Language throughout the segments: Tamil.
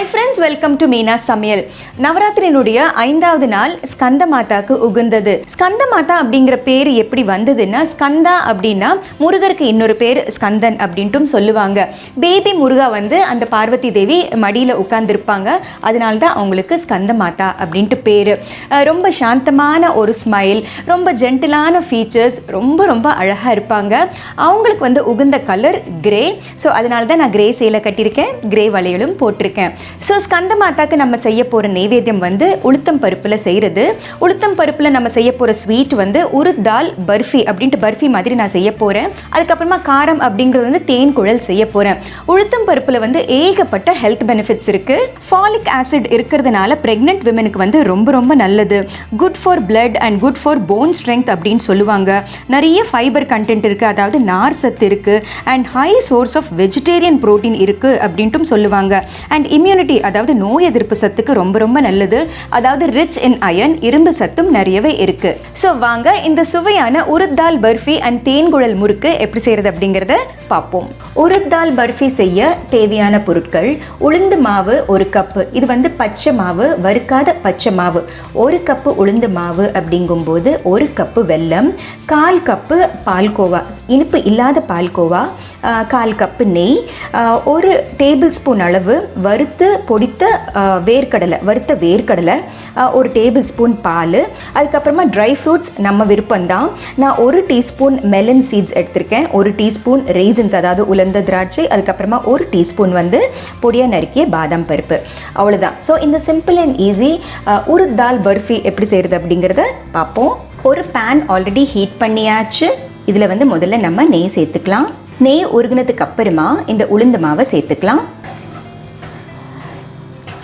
Hi friends, welcome to Meena Samayal. நவராத்திரியினுடைய 5வது நாள் ஸ்கந்த மாதாக்கு உகந்தது. ஸ்கந்த மாதா அப்படிங்கிற பேர் எப்படி வந்ததுன்னா, ஸ்கந்தா அப்படின்னா முருகருக்கு இன்னொரு பேர் ஸ்கந்தன் அப்படின்ட்டும் சொல்லுவாங்க. பேபி முருகா வந்து அந்த பார்வதி தேவி மடியில் உட்கார்ந்துருப்பாங்க, அதனால தான் அவங்களுக்கு ஸ்கந்த மாதா அப்படின்ட்டு பேர். ரொம்ப சாந்தமான ஒரு ஸ்மைல், ரொம்ப ஜென்டிலான ஃபீச்சர்ஸ், ரொம்ப ரொம்ப அழகாக இருப்பாங்க. அவங்களுக்கு வந்து உகந்த கலர் கிரே. ஸோ அதனால தான் நான் கிரே சேலை கட்டியிருக்கேன், கிரே வளையலும் போட்டிருக்கேன். ஸோ ஸ்கந்த மாதாக்கு நம்ம செய்ய போகிற நைவேத்தியம் வந்து உளுத்தம் பருப்பில் செய்கிறது. உளுத்தம் பருப்பில் நம்ம செய்ய போகிற ஸ்வீட் வந்து உருத் தால் பர்ஃபி அப்படின்ட்டு பர்ஃபி மாதிரி நான் செய்ய போகிறேன். அதுக்கப்புறமா காரம் அப்படிங்கிறது வந்து தேன் குழல் செய்ய போகிறேன். உளுத்தம் பருப்பில் வந்து ஏகப்பட்ட ஹெல்த் பெனிஃபிட்ஸ் இருக்குது. ஃபாலிக் ஆசிட் இருக்கிறதுனால ப்ரெக்னென்ட் விமனுக்கு வந்து ரொம்ப ரொம்ப நல்லது. Good for blood and good for bone strength அப்படின்னு சொல்லுவாங்க. நிறைய ஃபைபர் கண்டென்ட் இருக்குது, அதாவது நார் சத்து இருக்குது, and high source of vegetarian protein இருக்குது அப்படின்ட்டும் சொல்லுவாங்க. அண்ட் இம்யூனிட்டி, அதாவது நோய் எதிர்ப்பு சத்துக்கு ரொம்ப ரொம்ப நல்லது, அதாவது ரிச் இன் அயன், இரும்பு சத்தும் நிறையவே இருக்கு. ஸோ வாங்க இந்த சுவையான உருத் தால் பர்ஃபி அண்ட் தேன்குழல் முறுக்கு எப்படி செய்யறது அப்படிங்கிறத பார்ப்போம். உருத் தால் பர்ஃபி செய்ய தேவையான பொருட்கள்: உளுந்து மாவு 1 கப்பு, இது வந்து பச்சை மாவு, வறுக்காத பச்சை மாவு. 1 கப்பு உளுந்து மாவு அப்படிங்கும்போது 1 கப்பு வெல்லம், 1/4 கப்பு பால்கோவா, இனிப்பு இல்லாத பால்கோவா, 1/4 கப்பு நெய், 1 டேபிள் ஸ்பூன் அளவு வறுத்து பொடித்த வேர்க்கடலை, வறுத்த வேர்க்கடலை, 1 டேபிள் ஸ்பூன் பால், அதுக்கப்புறமா ட்ரை ஃப்ரூட்ஸ் நம்ம விருப்பம்தான். நான் 1 டீஸ்பூன் மெலன் சீட்ஸ் எடுத்திருக்கேன், 1 டீஸ்பூன் ரெய்சின்ஸ் அதாவது உலர்ந்த திராட்சை, அதுக்கப்புறமா 1 டீஸ்பூன் வந்து பொடியாக நறுக்கிய பாதாம் பருப்பு. அவ்வளோதான். ஸோ இந்த சிம்பிள் அண்ட் ஈஸி உருத் தால் பர்ஃபி எப்படி செய்கிறது அப்படிங்கிறத பார்ப்போம். ஒரு பேன் ஆல்ரெடி ஹீட் பண்ணியாச்சு. இதில் வந்து முதல்ல நம்ம நெய் சேர்த்துக்கலாம். நெய் உருகுனதுக்கு அப்புறமா இந்த உளுந்து மாவை சேர்த்துக்கலாம்.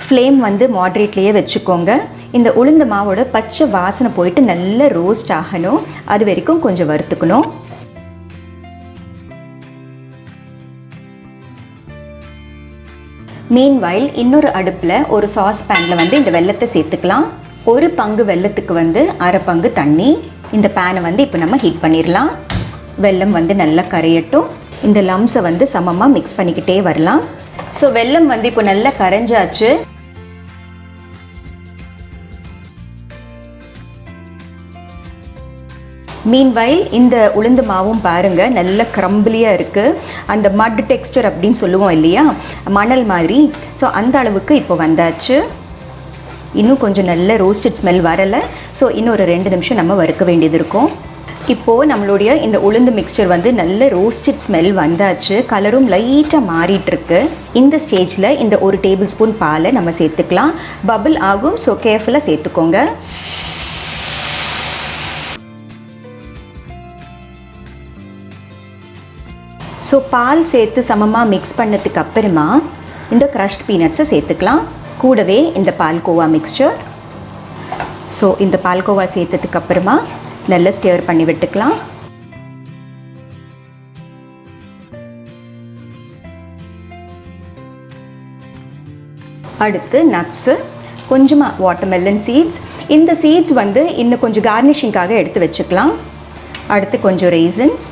ஃப்ளேம் வந்து மாட்ரேட்லேயே வச்சுக்கோங்க. இந்த உளுந்து மாவோட பச்சை வாசனை போயிட்டு நல்லா ரோஸ்ட் ஆகணும், அது வரைக்கும் கொஞ்சம் வறுத்துக்கணும். மீன்வைல் இன்னொரு அடுப்பில் ஒரு சாஸ் பேனில் வந்து இந்த வெல்லத்தை சேர்த்துக்கலாம். 1 பங்கு வெல்லத்துக்கு வந்து 1/2 பங்கு தண்ணி. இந்த பேனை வந்து இப்போ நம்ம ஹீட் பண்ணிடலாம். வெல்லம் வந்து நல்லா கரையட்டும். இந்த லம்ஸை வந்து சமமாக மிக்ஸ் பண்ணிக்கிட்டே வரலாம். ஸோ வெல்லம் வந்து இப்போ நல்லா கரைஞ்சாச்சு. மீன்வைல் இந்த உளுந்து மாவும் பாருங்கள் நல்ல க்ரம்பிளியாக இருக்குது. அந்த மட் டெக்ஸ்டர் அப்படின்னு சொல்லுவோம் இல்லையா, மணல் மாதிரி. ஸோ அந்த அளவுக்கு இப்போ வந்தாச்சு. இன்னும் கொஞ்சம் நல்ல ரோஸ்டட் ஸ்மெல் வரலை. ஸோ இன்னும் ஒரு 2 நிமிஷம் நம்ம வறுக்க வேண்டியது இருக்கும். இப்போது நம்மளுடைய இந்த உளுந்து மிக்சர் வந்து நல்ல ரோஸ்டட் ஸ்மெல் வந்தாச்சு. கலரும் லைட்டாக மாறிட்டுருக்கு. இந்த ஸ்டேஜில் இந்த 1 டேபிள் ஸ்பூன் பாலை நம்ம சேர்த்துக்கலாம். பபிள் ஆகும், ஸோ கேர்ஃபுல்லாக சேர்த்துக்கோங்க. ஸோ பால் சேர்த்து சமமாக மிக்ஸ் பண்ணதுக்கு அப்புறமா இந்த க்ரஷ்ட் பீனட்ஸை சேர்த்துக்கலாம். கூடவே இந்த பால்கோவா மிக்ஸ்சர். ஸோ இந்த பால்கோவா சேர்த்ததுக்கு அப்புறமா நல்லா ஸ்டிர் பண்ணி விட்டுக்கலாம். அடுத்து நட்ஸு, கொஞ்சமாக வாட்டர்மெலன் சீட்ஸ். இந்த சீட்ஸ் வந்து இன்னும் கொஞ்சம் கார்னிஷிங்காக எடுத்து வச்சுக்கலாம். அடுத்து கொஞ்சம் ரெய்சின்ஸ்,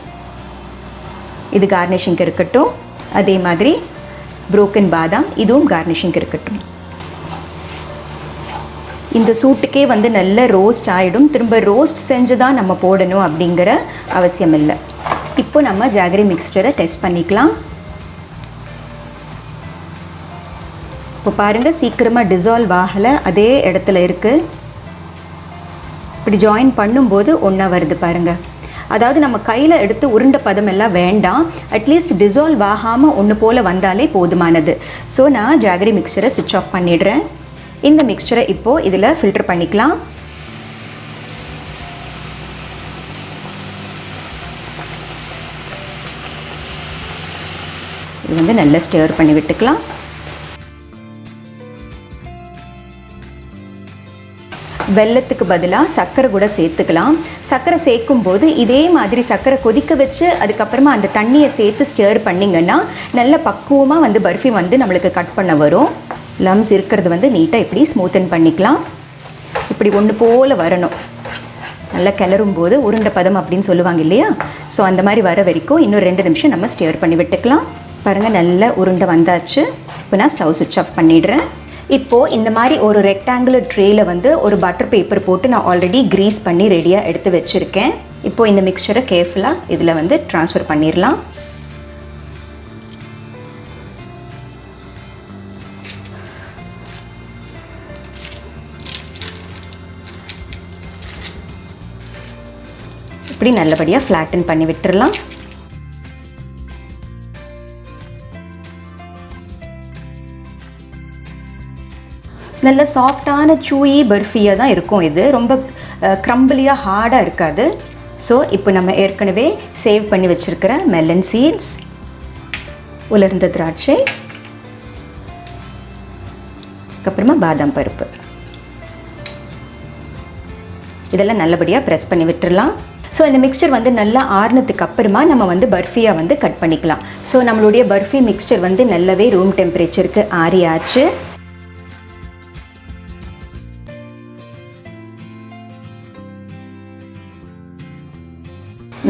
இது கார்னிஷிங் இருக்கட்டும். அதே மாதிரி புரோக்கன் பாதாம், இதுவும் கார்னிஷிங் இருக்கட்டும். இந்த சூட்டுக்கே வந்து நல்ல ரோஸ்ட் ஆகிடும். திரும்ப ரோஸ்ட் செஞ்சு தான் நம்ம போடணும் அப்படிங்கிற அவசியம் இல்லை. இப்போ நம்ம ஜாகரி மிக்ஸ்சரை டெஸ்ட் பண்ணிக்கலாம். இப்போ பாருங்கள் சீக்கிரமாக டிசால்வ் ஆகலை, அதே இடத்துல இருக்குது. இப்படி ஜாயின் பண்ணும்போது ஒன்றா வருது பாருங்கள். அதாவது நம்ம கையில் எடுத்து உருண்டை பதம் எல்லாம் வேண்டாம், அட்லீஸ்ட் டிசால்வ் ஆகாமல் ஒன்று போல் வந்தாலே போதுமானது. ஸோ நான் ஜாகரி மிக்சரை ஸ்விட்ச் ஆஃப் பண்ணிடுறேன். இந்த மிக்சரை இப்போது இதில் ஃபில்டர் பண்ணிக்கலாம். இது வந்து நல்லா ஸ்டிர் பண்ணி விட்டுக்கலாம். வெல்லத்துக்கு பதிலாக சர்க்கரை கூட சேர்த்துக்கலாம். சர்க்கரை சேர்க்கும் போது இதே மாதிரி சர்க்கரை கொதிக்க வச்சு அதுக்கப்புறமா அந்த தண்ணியை சேர்த்து ஸ்டிர் பண்ணிங்கன்னா நல்ல பக்குவமாக வந்து பர்ஃபி வந்து நம்மளுக்கு கட் பண்ண வரும். லம்ஸ் இருக்கிறது வந்து நீட்டாக இப்படி ஸ்மூத்தன் பண்ணிக்கலாம். இப்படி ஒன்று போல் வரணும். நல்லா கிளறும் போது உருண்டை பதம் அப்படின்னு சொல்லுவாங்க இல்லையா, ஸோ அந்த மாதிரி வர வரைக்கும் இன்னும் 2 நிமிஷம் நம்ம ஸ்டிர் பண்ணி விட்டுக்கலாம். பாருங்கள் நல்ல உருண்டை வந்தாச்சு. இப்போ இப்போ நான் ஸ்டவ் சுவிட்ச் ஆஃப் பண்ணிடுறேன். இப்போது இந்த மாதிரி ஒரு ரெக்டாங்குலர் ட்ரேயில் வந்து ஒரு பட்டர் பேப்பர் போட்டு நான் ஆல்ரெடி க்ரீஸ் பண்ணி ரெடியாக எடுத்து வச்சுருக்கேன். இப்போது இந்த மிக்சரை கேர்ஃபுல்லாக இதில் வந்து ட்ரான்ஸ்ஃபர் பண்ணிடலாம். இப்படி நல்லபடியாக ஃப்ளாட்டன் பண்ணி விட்டுறலாம். நல்ல சாஃப்டான சூயி பர்ஃபியாக தான் இருக்கும். இது ரொம்ப க்ரம்பிளியாக ஹார்டாக இருக்காது. ஸோ இப்போ நம்ம ஏற்கனவே சேவ் பண்ணி வச்சுருக்கிற மெலன் சீட்ஸ், உலர்ந்த திராட்சை, அதுக்கப்புறமா பாதாம் பருப்பு, இதெல்லாம் நல்லபடியாக ப்ரெஸ் பண்ணி விட்டுடலாம். ஸோ இந்த மிக்சர் வந்து நல்லா ஆறுனதுக்கு அப்புறமா நம்ம வந்து பர்ஃபியாக வந்து கட் பண்ணிக்கலாம். ஸோ நம்மளுடைய பர்ஃபி மிக்சர் வந்து நல்லாவே ரூம் டெம்பரேச்சருக்கு ஆறியாச்சு.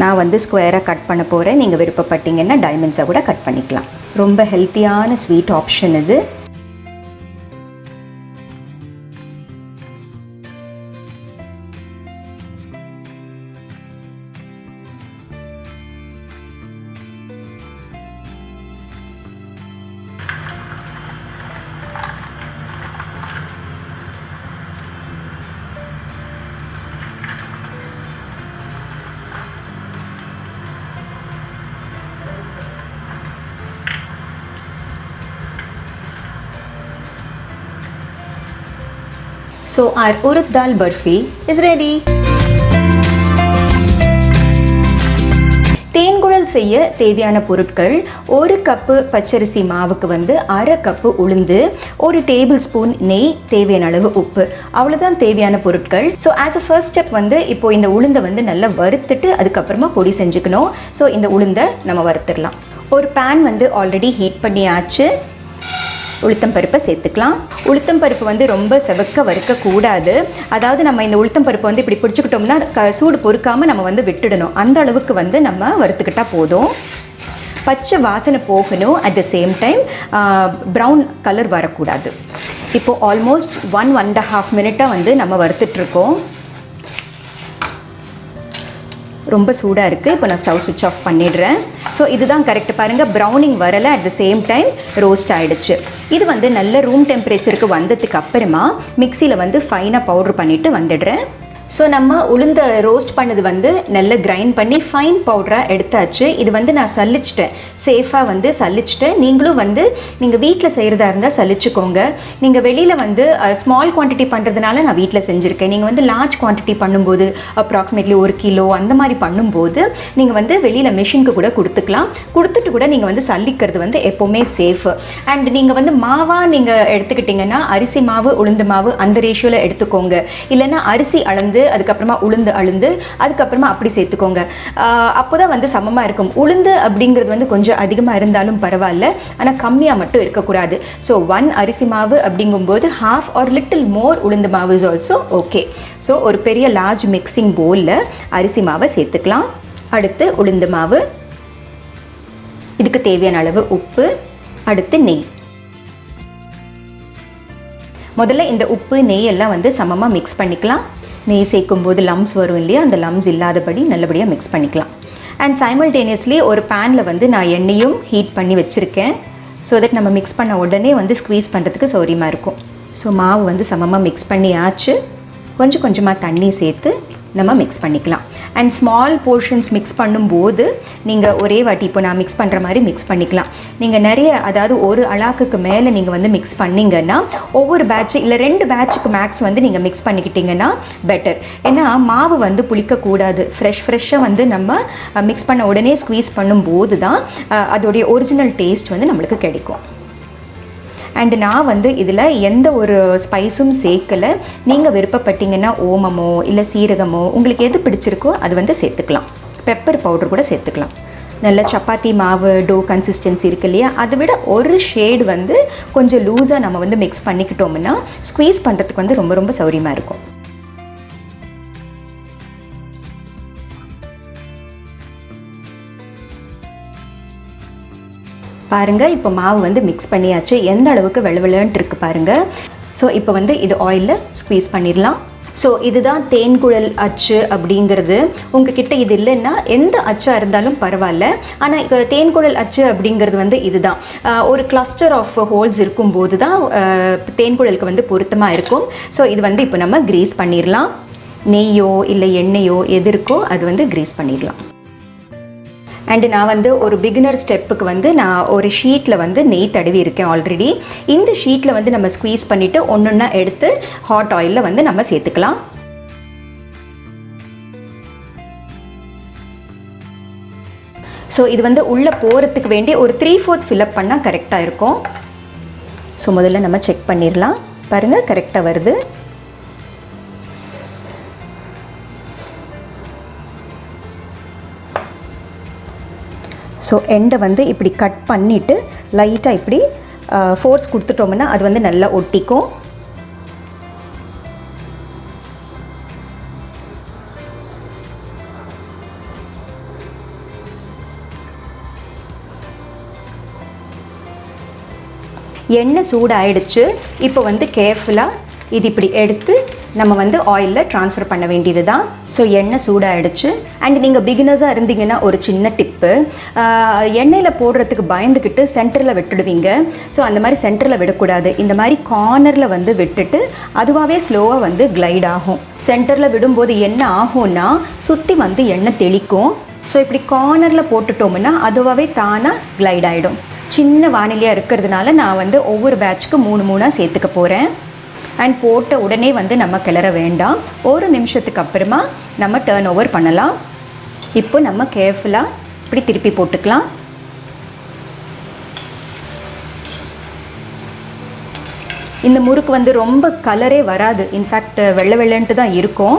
நான் வந்து ஸ்கொயராக கட் பண்ண போகிறேன். நீங்கள் விருப்பப்பட்டீங்கன்னா டைமண்ட்ஸாக கூட கட் பண்ணிக்கலாம். ரொம்ப ஹெல்த்தியான ஸ்வீட் ஆப்ஷன் இது. So our Urad Dhal Burfi is ready. தேன்குழல் செய்ய தேவையான பொருட்கள்: 1 கப்பு பச்சரிசி மாவுக்கு வந்து 1/2 கப்பு உளுந்து, 1 டேபிள் ஸ்பூன் நெய், தேவையான அளவு உப்பு, அவ்வளோதான் தேவையான பொருட்கள். So as a first step வந்து இப்போ இந்த உளுந்தை வந்து நல்லா வறுத்துட்டு அதுக்கப்புறமா பொடி செஞ்சுக்கணும். ஸோ இந்த உளுந்தை நம்ம வறுத்துடலாம். ஒரு பேன் வந்து ஆல்ரெடி ஹீட் பண்ணியாச்சு. உளுத்தம் பருப்பை சேர்த்துக்கலாம். உளுத்தம் பருப்பு வந்து ரொம்ப செவக்க வறுக்கக்கூடாது. அதாவது நம்ம இந்த உளுத்தம் பருப்பு வந்து இப்படி பிடிச்சிக்கிட்டோம்னா சூடு பொறுக்காமல் நம்ம வந்து விட்டுடணும். அந்த அளவுக்கு வந்து நம்ம வறுத்துக்கிட்டால் போதும். பச்சை வாசனை போகணும். At the same time brown colour வரக்கூடாது. இப்போது ஆல்மோஸ்ட் 1.5 மினிட்டாக வந்து நம்ம வறுத்துட்ருக்கோம். ரொம்ப சூடாக இருக்குது. இப்போ நான் ஸ்டவ் சுவிட்ச் ஆஃப் பண்ணிடுறேன். ஸோ இதுதான் கரெக்ட். பாருங்கள், ப்ரௌனிங் வரலை, at the same time roast ஆகிடுச்சு. இது வந்து நல்ல ரூம் டெம்பரேச்சருக்கு வந்ததுக்கு அப்புறமா மிக்சியில் வந்து ஃபைனாக பவுட்ரு பண்ணிவிட்டு வந்துடுறேன். ஸோ நம்ம உளுந்த ரோஸ்ட் பண்ணது வந்து நல்லா கிரைண்ட் பண்ணி ஃபைன் பவுடராக எடுத்தாச்சு. இது வந்து நான் சலிச்சிட்டேன், சேஃபாக வந்து சலிச்சிட்டேன். நீங்களும் வந்து நீங்கள் வீட்டில் செய்கிறதா இருந்தால் சலிச்சுக்கோங்க. நீங்கள் வெளியில் வந்து ஸ்மால் குவான்டிட்டி பண்ணுறதுனால நான் வீட்டில் செஞ்சுருக்கேன். நீங்கள் வந்து லார்ஜ் குவான்டிட்டி பண்ணும்போது அப்ராக்சிமேட்லி 1 கிலோ அந்த மாதிரி பண்ணும்போது நீங்கள் வந்து வெளியில் மிஷினுக்கு கூட கொடுத்துக்கலாம். கொடுத்துட்டு கூட நீங்கள் வந்து சலிக்கிறது வந்து எப்போவுமே சேஃபு. அண்ட் நீங்கள் வந்து மாவாக நீங்கள் எடுத்துக்கிட்டிங்கன்னா அரிசி மாவு உளுந்து மாவு அந்த ரேஷியோவில் எடுத்துக்கோங்க. இல்லைன்னா அரிசி அளந்து அதுக்கப்புறமா உளுந்து அழுந்து அதுக்கப்புறமா அப்படி சேர்த்துக்கோங்க. அப்போ தான் வந்து சமமாக இருக்கும். உளுந்து அப்படிங்கிறது வந்து கொஞ்சம் அதிகமாக இருந்தாலும் பரவாயில்ல, ஆனால் கம்மியாக மட்டும் இருக்கக்கூடாது. ஸோ 1 அரிசி மாவு அப்படிங்கும்போது half or little more உளுந்து மாவு இஸ் ஆல்சோ ஓகே. ஸோ ஒரு பெரிய லார்ஜ் மிக்சிங் பவுலில் அரிசி மாவை சேர்த்துக்கலாம். அடுத்து உளுந்து மாவு, இதுக்கு தேவையான அளவு உப்பு, அடுத்து நெய். முதல்ல இந்த உப்பு நெய் எல்லாம் வந்து சமமாக மிக்ஸ் பண்ணிக்கலாம். நெய் சேர்க்கும் போது லம்ஸ் வரும் இல்லையா, அந்த லம்ஸ் இல்லாதபடி நல்லபடியாக மிக்ஸ் பண்ணிக்கலாம். அண்ட் சைமல்டேனியஸ்லி ஒரு பேனில் வந்து நான் எண்ணெயும் ஹீட் பண்ணி வச்சுருக்கேன். ஸோ தட் நம்ம மிக்ஸ் பண்ண உடனே வந்து ஸ்க்வீஸ் பண்ணுறதுக்கு சௌரியமாக இருக்கும். ஸோ மாவு வந்து சமமாக மிக்ஸ் பண்ணியாச்சு. கொஞ்சம் கொஞ்சமாக தண்ணி சேர்த்து நம்ம மிக்ஸ் பண்ணிக்கலாம். அண்ட் ஸ்மால் போர்ஷன்ஸ் மிக்ஸ் பண்ணும்போது நீங்கள் ஒரே வாட்டி இப்போ நான் மிக்ஸ் பண்ணுற மாதிரி மிக்ஸ் பண்ணிக்கலாம். நீங்கள் நிறைய, அதாவது ஒரு அளாக்குக்கு மேலே நீங்கள் வந்து மிக்ஸ் பண்ணிங்கன்னா ஒவ்வொரு பேட்ச் இல்லை 2 பேட்சுக்கு மேக்ஸ் வந்து நீங்கள் மிக்ஸ் பண்ணிக்கிட்டிங்கன்னா பெட்டர். ஏன்னா மாவு வந்து புளிக்கக்கூடாது. ஃப்ரெஷ்ஷாக வந்து நம்ம மிக்ஸ் பண்ண உடனே ஸ்க்வீஸ் பண்ணும்போது தான் அதோடைய ஒரிஜினல் டேஸ்ட் வந்து நம்மளுக்கு கிடைக்கும். அண்டு நான் வந்து இதில் எந்த ஒரு ஸ்பைஸும் சேர்க்கலை. நீங்கள் விருப்பப்பட்டீங்கன்னா ஓமமோ இல்லை சீரகமோ உங்களுக்கு எது பிடிச்சிருக்கோ அது வந்து சேர்த்துக்கலாம். பெப்பர் பவுடர் கூட சேர்த்துக்கலாம். நல்ல சப்பாத்தி மாவு டோ கன்சிஸ்டன்சி இருக்கு இல்லையா, அதை விட ஒரு ஷேடு வந்து கொஞ்சம் லூஸாக நம்ம வந்து மிக்ஸ் பண்ணிக்கிட்டோம்னா ஸ்க்வீஸ் பண்ணுறதுக்கு வந்து ரொம்ப ரொம்ப சௌரியமாக இருக்கும். பாருங்கள், இப்போ மாவு வந்து மிக்ஸ் பண்ணியாச்சு. எந்த அளவுக்கு வெள்ளவெள்ளன்ட்டு இருக்குது பாருங்கள். ஸோ இப்போ வந்து இது ஆயிலில் ஸ்க்வீஸ் பண்ணிடலாம். ஸோ இதுதான் தேன்குழல் அச்சு அப்படிங்கிறது. உங்ககிட்ட இது இல்லைன்னா எந்த அச்சாக இருந்தாலும் பரவாயில்ல. ஆனால் இப்போ தேன்குழல் அச்சு அப்படிங்கிறது வந்து இதுதான். ஒரு கிளஸ்டர் ஆஃப் ஹோல்ஸ் இருக்கும்போது தான் தேன்குழலுக்கு வந்து பொருத்தமாக இருக்கும். ஸோ இது வந்து இப்போ நம்ம கிரீஸ் பண்ணிடலாம். நெய்யோ இல்லை எண்ணெயோ எது இருக்கோ அது வந்து கிரீஸ் பண்ணிடலாம். அண்டு நான் வந்து ஒரு பிகினர் ஸ்டெப்புக்கு வந்து நான் ஒரு ஷீட்டில் வந்து நெய் தடவி இருக்கேன் ஆல்ரெடி. இந்த ஷீட்டில் வந்து நம்ம ஸ்க்வீஸ் பண்ணிவிட்டு ஒன்றொன்னா எடுத்து ஹாட் ஆயிலில் வந்து நம்ம சேர்த்துக்கலாம். ஸோ இது வந்து உள்ளே போகிறதுக்கு வேண்டி ஒரு 3/4 ஃபில்அப் பண்ணால் கரெக்டாக இருக்கும். ஸோ முதல்ல நம்ம செக் பண்ணிடலாம். பாருங்கள், கரெக்டாக வருது. ஸோ எண்டை வந்து இப்படி கட் பண்ணிவிட்டு லைட்டாக இப்படி ஃபோர்ஸ் கொடுத்துட்டோம்னா அது வந்து நல்லா ஒட்டிக்கும். எண்ணெய் சூடாயிடுச்சு. இப்போ வந்து கேர்ஃபுல்லாக இது இப்படி எடுத்து நம்ம வந்து ஆயிலில் ட்ரான்ஸ்ஃபர் பண்ண வேண்டியது தான். ஸோ எண்ணெய் சூடாகிடுச்சு. அண்ட் நீங்கள் பிகினர்ஸாக இருந்தீங்கன்னா ஒரு சின்ன டிப்பு, எண்ணெயில் போடுறதுக்கு பயந்துக்கிட்டு சென்டரில் விட்டுடுவீங்க. ஸோ அந்த மாதிரி சென்டரில் விடக்கூடாது. இந்த மாதிரி கார்னரில் வந்து விட்டுட்டு அதுவாகவே ஸ்லோவாக வந்து கிளைட் ஆகும். சென்டரில் விடும்போது என்ன ஆகும்னா சுற்றி வந்து எண்ணெய் தெளிக்கும். ஸோ இப்படி கார்னரில் போட்டுட்டோம்னா அதுவாகவே தானாக கிளைட் ஆகிடும். சின்ன வானிலையாக இருக்கிறதுனால நான் வந்து ஒவ்வொரு பேட்ச்க்கு 3 சேர்த்துக்க போகிறேன். அண்ட் போட்ட உடனே வந்து நம்ம கிளற வேண்டாம். ஒரு நிமிஷத்துக்கு அப்புறமா நம்ம டர்ன் ஓவர் பண்ணலாம். இப்போ நம்ம கேர்ஃபுல்லாக இப்படி திருப்பி போட்டுக்கலாம். இந்த முறுக்கு வந்து ரொம்ப கலரே வராது. இன்ஃபேக்ட் வெள்ளை வெள்ளைன்ட்டு தான் இருக்கும்.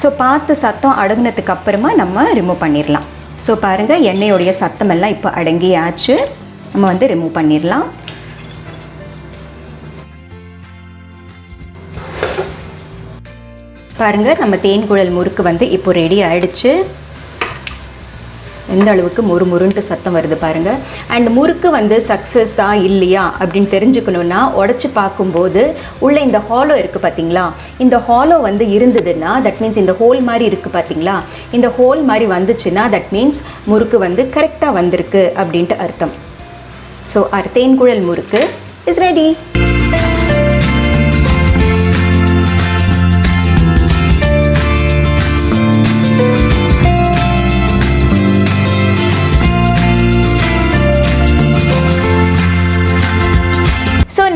ஸோ பார்த்து சத்தம் அடங்கினதுக்கு அப்புறமா நம்ம ரிமூவ் பண்ணிடலாம். ஸோ பாருங்கள், எண்ணெயோடைய சத்தமெல்லாம் இப்போ அடங்கியாச்சு. நம்ம வந்து ரிமூவ் பண்ணிடலாம். பாருங்கள், நம்ம தேன்குழல் முறுக்கு வந்து இப்போ ரெடி ஆகிடுச்சு. எந்த அளவுக்கு முறுமுறுன்ட்டு சத்தம் வருது பாருங்கள். அண்ட் முறுக்கு வந்து சக்ஸஸாக இல்லையா அப்படின்னு தெரிஞ்சுக்கணுன்னா உடச்சி பார்க்கும்போது உள்ளே இந்த ஹாலோ இருக்குது பார்த்தீங்களா, இந்த ஹாலோ வந்து இருந்ததுன்னா தட் மீன்ஸ் இந்த ஹோல் மாதிரி இருக்குது பார்த்தீங்களா, இந்த ஹோல் மாதிரி வந்துச்சுன்னா தட் மீன்ஸ் முறுக்கு வந்து கரெக்டாக வந்திருக்கு அப்படின்ட்டு அர்த்தம். ஸோ தேன்குழல் முறுக்கு இஸ் ரெடி.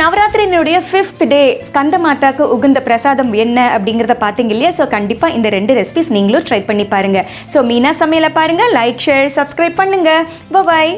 நவராத்திரியினுடைய 5th டே ஸ்கந்த மாதாக்கு உகந்த பிரசாதம் என்ன அப்படிங்கிறத பார்த்தீங்க இல்லையா. ஸோ கண்டிப்பாக இந்த 2 ரெசிபிஸ் நீங்களும் ட்ரை பண்ணி பாருங்கள். ஸோ மீனா சமையலை பாருங்கள், லைக், ஷேர், சப்ஸ்கிரைப் பண்ணுங்கள். பாய்.